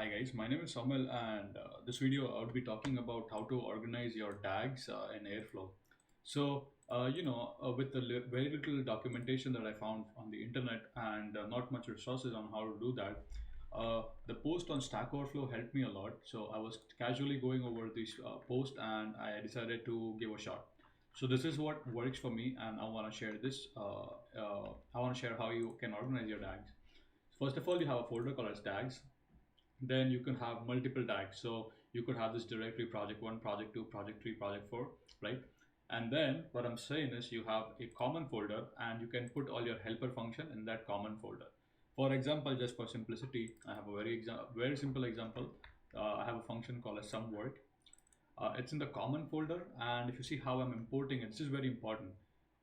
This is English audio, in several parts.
Hi guys, my name is Samuel, and this video I would be talking about how to organize your tags in Airflow. With the very little documentation that I found on the internet and not much resources on how to do that, the post on Stack Overflow helped me a lot. So I was casually going over this post and I decided to give a shot. So this is what works for me, and I want to share this. I want to share how you can organize your tags. First of all, you have a folder called as tags. Then you can have multiple tags. So you could have this directory project 1, project 2, project 3, project 4, right? And then what I'm saying is you have a common folder and you can put all your helper function in that common folder. For example, just for simplicity, I have a very simple example. I have a function called as sum work. It's in the common folder, and if you see how I'm importing it, this is very important.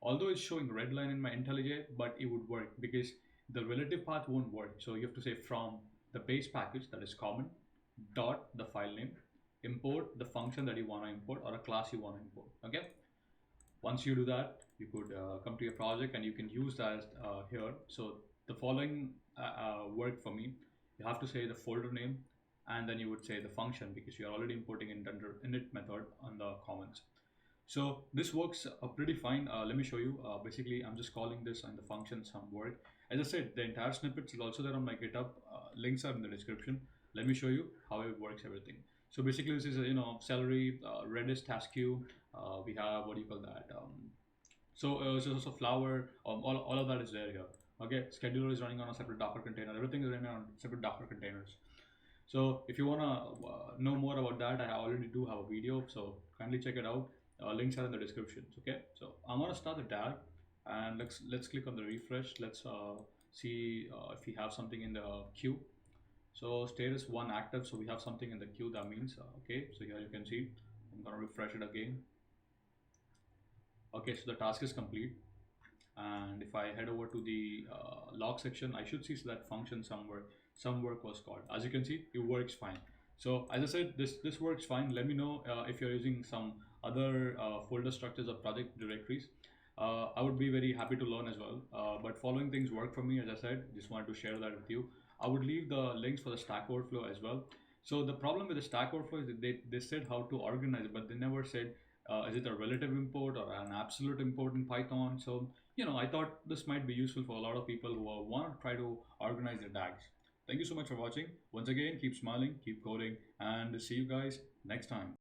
Although it's showing red line in my IntelliJ, but it would work because the relative path won't work. So you have to say from the base package, that is common, dot the file name, import the function that you want to import or a class you want to import. Okay. Once you do that, you could come to your project and you can use that here. So the following work for me. You have to say the folder name, and then you would say the function because you're already importing it under init method on the comments. So this works pretty fine. Let me show you. Basically, I'm just calling this on the function some word. As I said, the entire snippet is also there on my GitHub. Links are in the description. Let me show you how it works, everything. So basically, this is Celery, Redis task queue. We have, what do you call that? So flower, all of that is there here. Okay, scheduler is running on a separate Docker container. Everything is running on separate Docker containers. So if you wanna know more about that, I already do have a video, so kindly check it out. Links are in the description. Okay, so I'm gonna start the tag, and let's click on the refresh. Let's see if we have something in the queue. So status 1 active, so we have something in the queue. That means okay. So here you can see. I'm gonna refresh it again. Okay, so the task is complete. And if I head over to the log section, I should see that function somewhere, some work was called. As you can see, it works fine. So as I said, this works fine. Let me know if you're using some other folder structures or project directories. I would be very happy to learn as well. But following things work for me, as I said, just wanted to share that with you. I would leave the links for the Stack Overflow as well. So the problem with the Stack Overflow is that they said how to organize it, but they never said is it a relative import or an absolute import in Python. So I thought this might be useful for a lot of people who want to try to organize their tags. Thank you so much for watching. Once again, keep smiling, keep coding, and see you guys next time.